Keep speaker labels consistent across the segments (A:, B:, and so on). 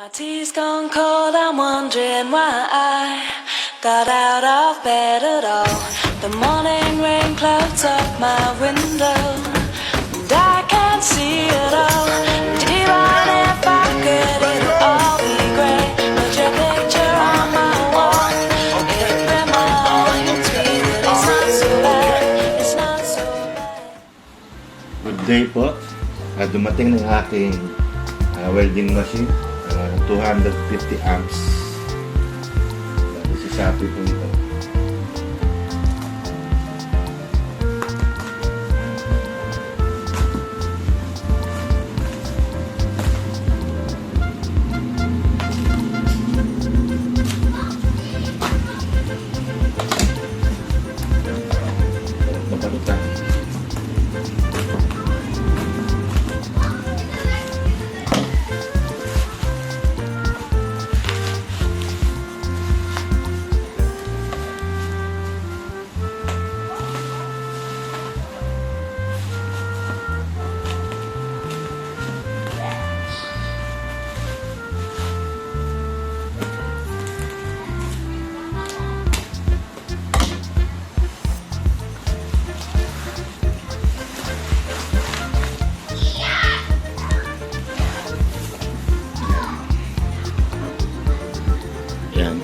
A: My tea's gone cold, I'm wondering why I got out of bed at all. The morning rain clouds up my window, and I can't see it all. And even if I could, it'll all be grey. But your picture on my wall, it reminds me that it's not so bad, it's not so bad.
B: Good day po. Dumating ng aking welding machine. 250 amps. Si Shopee po ito. Napalutan.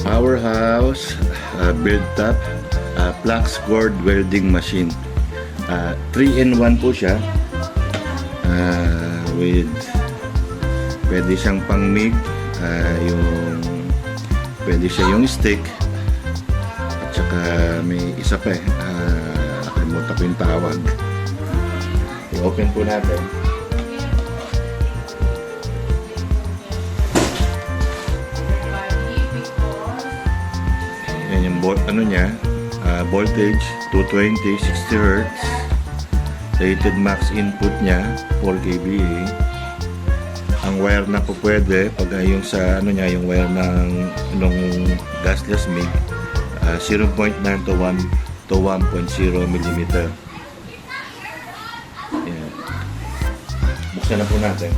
B: Powerhouse build top flux cord welding machine. 3-in-1 po siya. With pwede siyang pang MIG, pwede siya yung stick, at saka may isa pa nakalimutan ko yung tawag. I-open po natin. Ano niya, voltage 220 60 Hz, rated max input niya 4 kVA. Ang wire na po pwede pag yung sa ano niya, yung wire ng gasless MIG, 0.9 to 1 to 1.0 mm. Ayan. Buksan na po natin.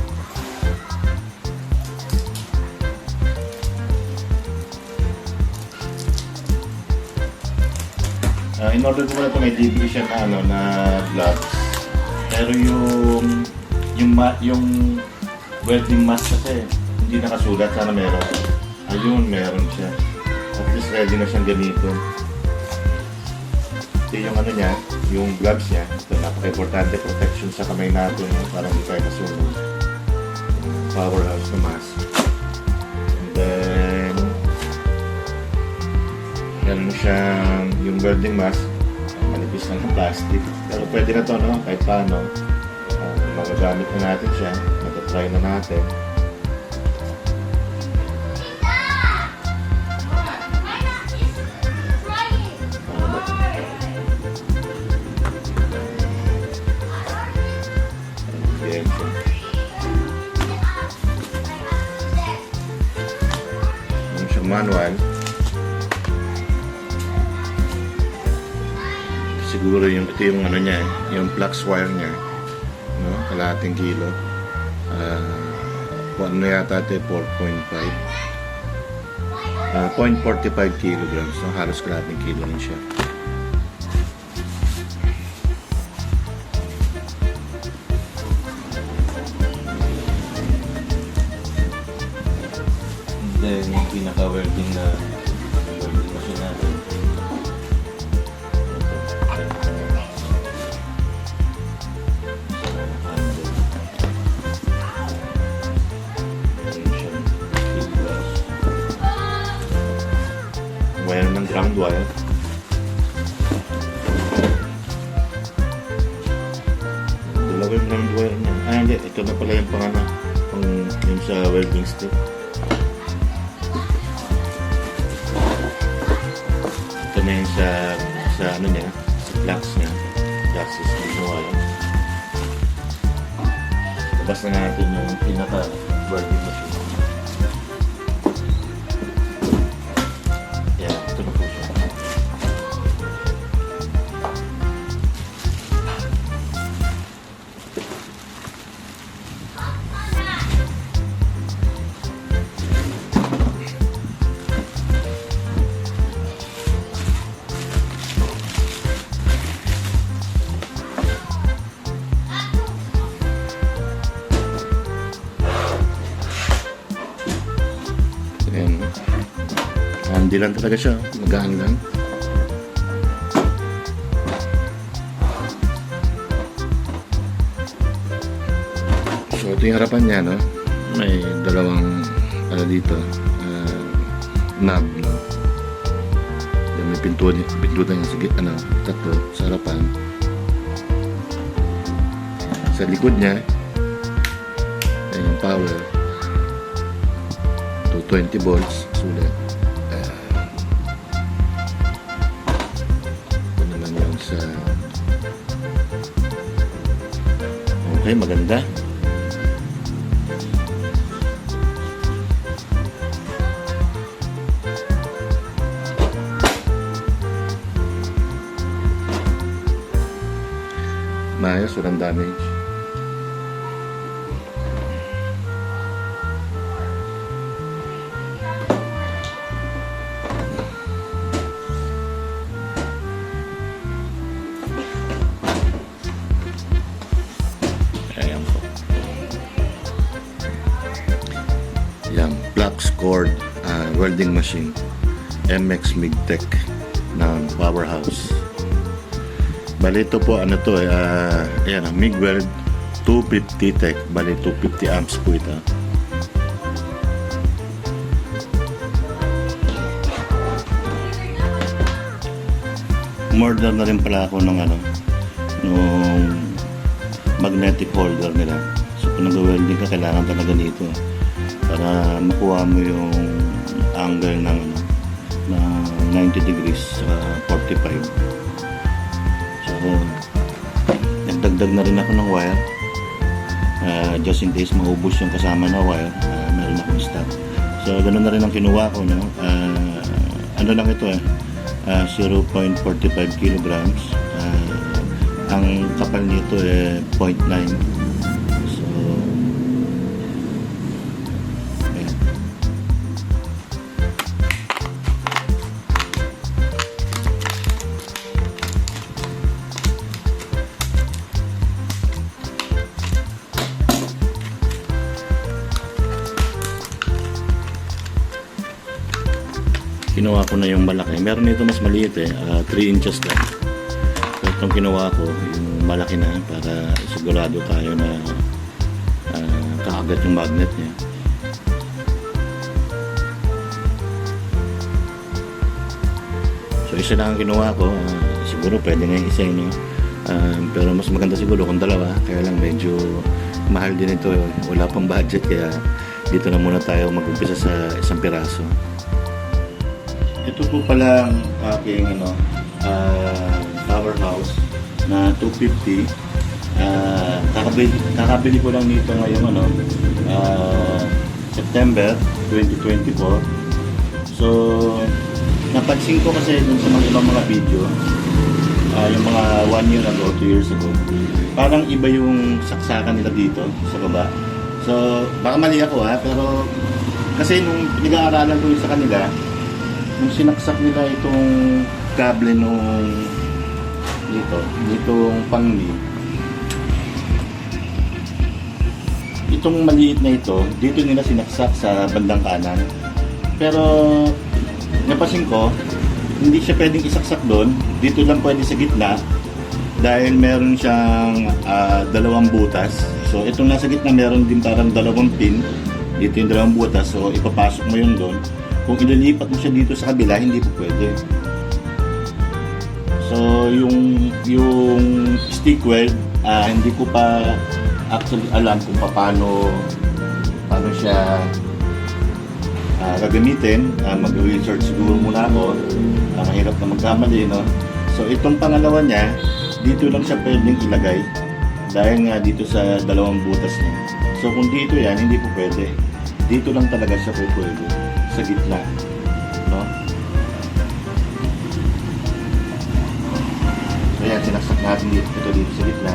B: In order ko muna ito, may DVD siya na, na gloves. Pero yung welding mask kasi hindi nakasulat. Sana meron. Ayun, meron siya. At least ready na siyang gamitin. Ito yung ano niya, yung gloves niya. Ito, napaka-importante protection sa kamay natin para hindi tayo nasunog. Powerhouse na mask. And then meron siyang yung welding mask, manipis lang ng plastic, pero pwede na to, no? Kahit paano magagamit na natin siya, matatry na natin. Yung siyang manual. Siguro ito yung ano niya, yung flux wire niya, no? Kalahating kilo. Ano yata ito, 0.45 kilograms, no? Halos kalahating kilo lang siya. And then yung pinaka-welding na welding machine natin. Wire ng ground wire. Dalawa yung ground wire niya. Hindi. Ito na pala yung pang yung sa welding stick. Ito na yung sa ano niya, sa flux niya. Flux is yung wire. Labas na natin yung pinaka welding machine. Handy lang talaga siya. Magaan lang. So ito yung harapan niya, no? May dalawang ano dito, knob, no? Then may pintuan niya sa ano, tatlo sa harapan. Sa likod niya, ayan yung power. 220 volts, sulit. Ito naman yung sa... Okay, maganda. Maayos, walang damage. Ayan po. Yan, flux cord welding machine. MX MIGTEC ng Powerhouse. Bali ito po, ano to, ayan, MIG weld 250 tech. Bali 250 amps po ito. Umorder na rin pala ako ng ano, nung magnetic holder nila. So kung nag-welding ka, kailangan talaga nito para makuha mo yung angle ng ano, na 90 degrees sa 45. So nagdagdag na rin ako ng wire, just in case maubos yung kasama na wire, meron akong stock. So ganun na rin ang kinuha ko, no? Ano lang ito, 0.45 kilograms. Ang kapal nito 0.9. So ayan. Kinuha ko na yung malaki. Meron nito mas maliit 3 inches lang. So itong kinuha ko, yung malaki na para sigurado tayo na kaagat yung magnet niya. So isa lang ang kinuha ko. Siguro pwede na yung isa, no? Pero mas maganda siguro kung dalawa. Kaya lang medyo mahal din ito. Wala pang budget, kaya dito na muna tayo mag-umpisa sa isang piraso. Ito po pala ang aking Powerhouse na 250. Kakabili ko lang nito ngayong September 2024. So napansin ko kasi dun sa mga ibang mga video, yung mga 1 year ago, 2 years ago, parang iba yung saksakan nila dito sa baba. So baka mali ako, pero kasi nung pinag-aaralan ko sa kanila, nung sinaksak nila itong kable nung ditong pangli, itong maliit na ito, dito nila sinaksak sa bandang kanan. Pero napansin ko, hindi siya pwedeng isaksak doon, dito lang pwede sa gitna dahil meron siyang dalawang butas. So itong nasa gitna meron din parang dalawang pin, dito yung dalawang butas, so ipapasok mo yun doon. Kung ililipat mo siya dito sa kabila, hindi po pwede. So yung stick weld, hindi ko pa actually alam kung paano siya gagamitin. Mag-research siguro muna ako. Mahirap na magkamali, no? So itong pangalawa niya, dito lang siya pwedeng ilagay dahil nga dito sa dalawang butas niya. So kung dito yan, hindi po pwede. Dito lang talaga siya pwede sa gitna, no? So yan, sinaksak natin dito sa gitna.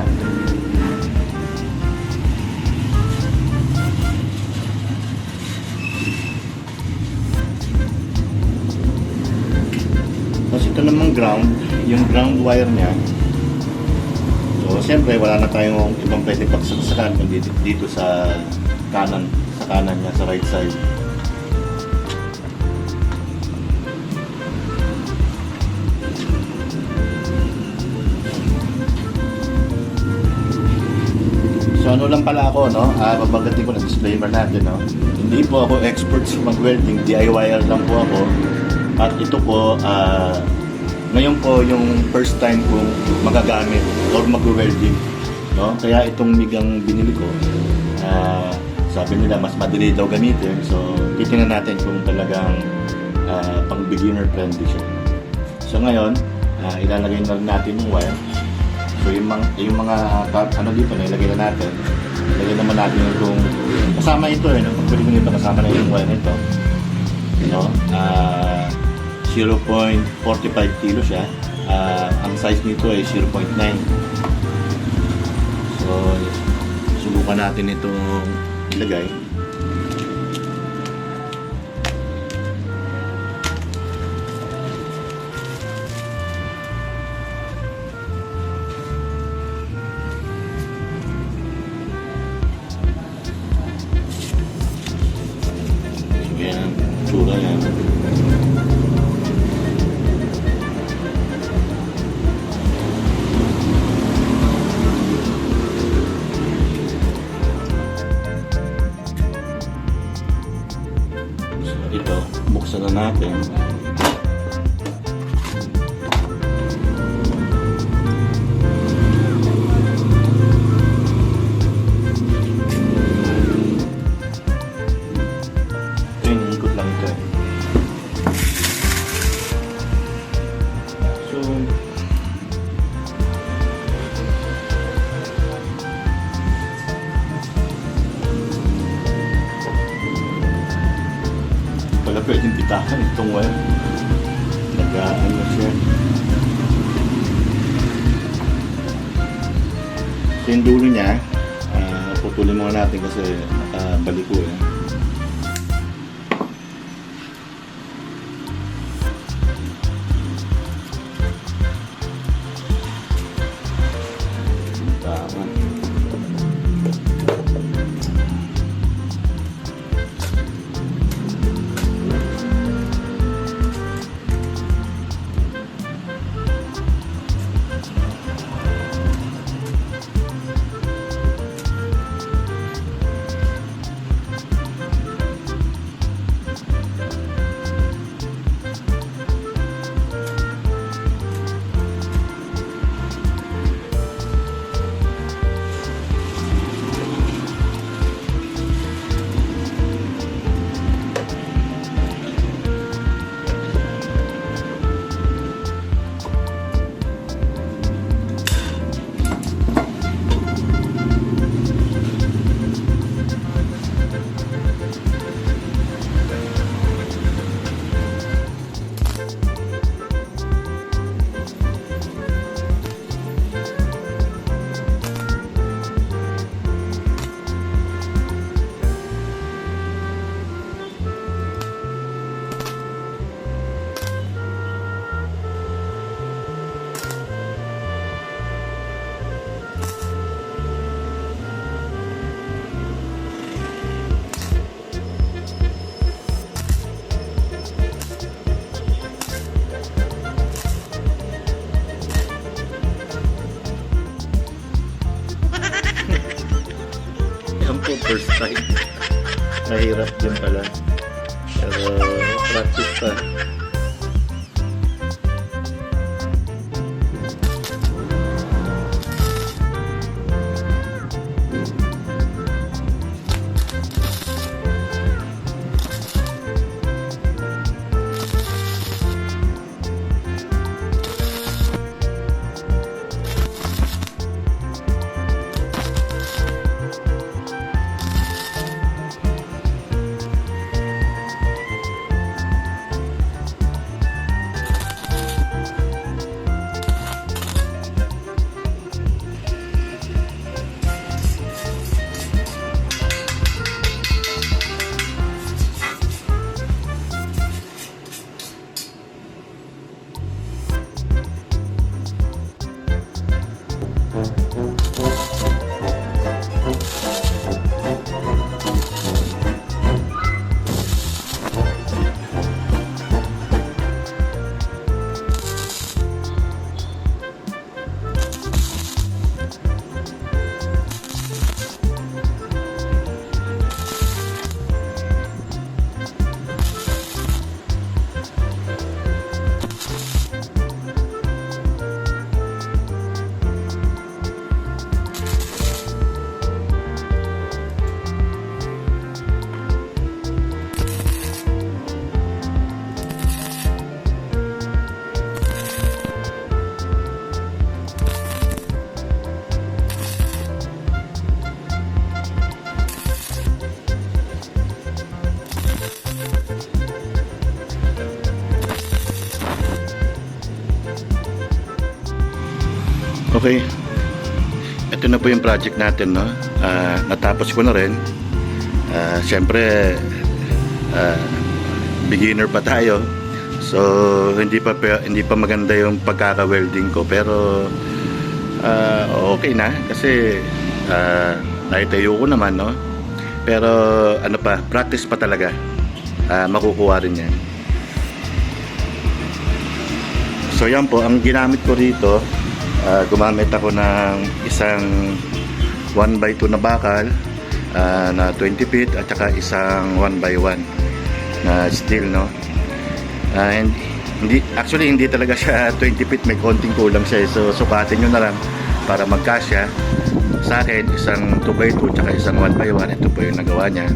B: Tapos ito namang ground, yung ground wire niya. So siyempre wala na tayong ibang pwede pagsaksakan kundi dito sa kanan niya, sa right side. So ano lang pala ako, no? Babagatin ko na disclaimer natin, no? Hindi po ako expert sa mag-welding, DIYer lang po ako. At ito po, ngayon po yung first time kong magagamit or mag-welding, no? Kaya itong migang binili ko, sabi nila mas madali daw gamitin. So titingnan natin kung talagang pang beginner friendly siya. So ngayon, ilalagay na rin natin yung wire. So yung mga ano dito na ilagay na natin. Ilagay naman natin yung kasama ito no? Pag ko nito kasama na yung wire nito. No? 0.45 kilo siya. Ang size nito ay 0.9. So subukan natin itong ilagay. Yan, tsura yan. So, ito, buksan na natin. Ikot lang ito eh. So wala pwedeng bitakan itong wire. Nag-ano siya. So yung dulo niya, putulin muna natin kasi nakabaliko eh. Yan po, first time. Mahirap din pala. Pero practice pa. Okay. Ito na po yung project natin, no? Natapos ko na rin. Siyempre, beginner pa tayo. So, hindi pa maganda yung pagkaka-welding ko. Pero, okay na. Kasi, naitayo ko naman, no? Pero, ano pa, practice pa talaga. Makukuha rin yan. So, yan po. Ang ginamit ko rito, gumamit ako ng isang 1x2 na bakal na 20 feet at saka isang 1x1 na steel, no? And hindi talaga siya 20 feet, may konting kulang siya. So sukatin nyo na lang para magkasya. Sa akin, isang 2x2 at saka isang 1x1. Ito po yung nagawa niya.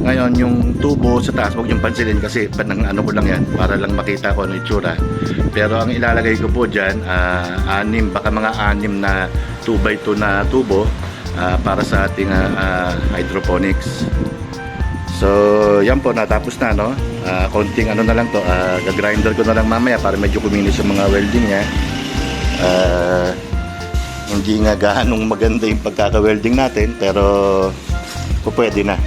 B: Ngayon, yung tubo sa taas, huwag yung pansinin kasi panang ano ko lang yan para lang makita ko ano itsura. Pero ang ilalagay ko po dyan, baka mga 6 na 2x2 na tubo para sa ating hydroponics. So, yan po, natapos na, no? Konting ano na lang to, gagrinder ko na lang mamaya para medyo kuminis yung mga welding niya. Hindi nga gaanong maganda yung pagkaka-welding natin, pero pwede na.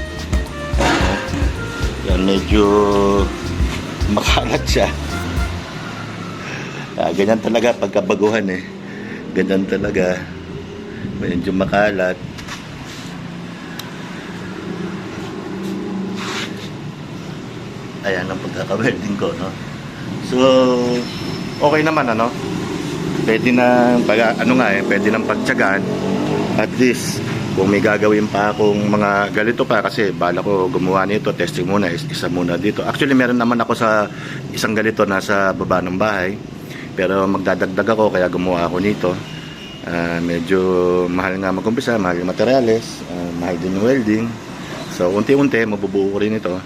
B: Yan, medyo makalat siya. Ganyan talaga pagkabaguhan eh. Ganyan talaga. Medyo makalat. Ayan ang pagkaka-welding ko, no? So, okay naman, ano? Pwede na, pwede nang pagtyagaan. At least, kung may gagawin pa akong mga ganito pa, kasi bala ko gumawa nito, testing muna, isa muna dito. Actually, meron naman ako sa isang ganito nasa baba ng bahay. Pero magdadagdag ako, kaya gumawa ako nito. Medyo mahal nga mag-umpisa, mahal yung materials, mahal din yung welding. So, unti-unti, mabubuo ko rin ito.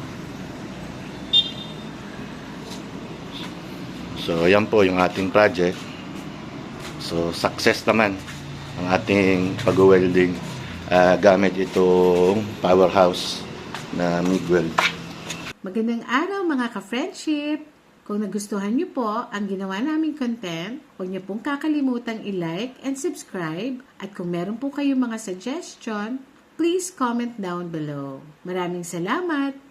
B: So, yan po yung ating project. So, success naman ang ating pag-welding gamit itong powerhouse na MIG-weld.
C: Magandang araw mga ka-friendship! Kung nagustuhan niyo po ang ginawa naming content, huwag niyo pong kakalimutang i-like and subscribe. At kung meron po kayong mga suggestion, please comment down below. Maraming salamat!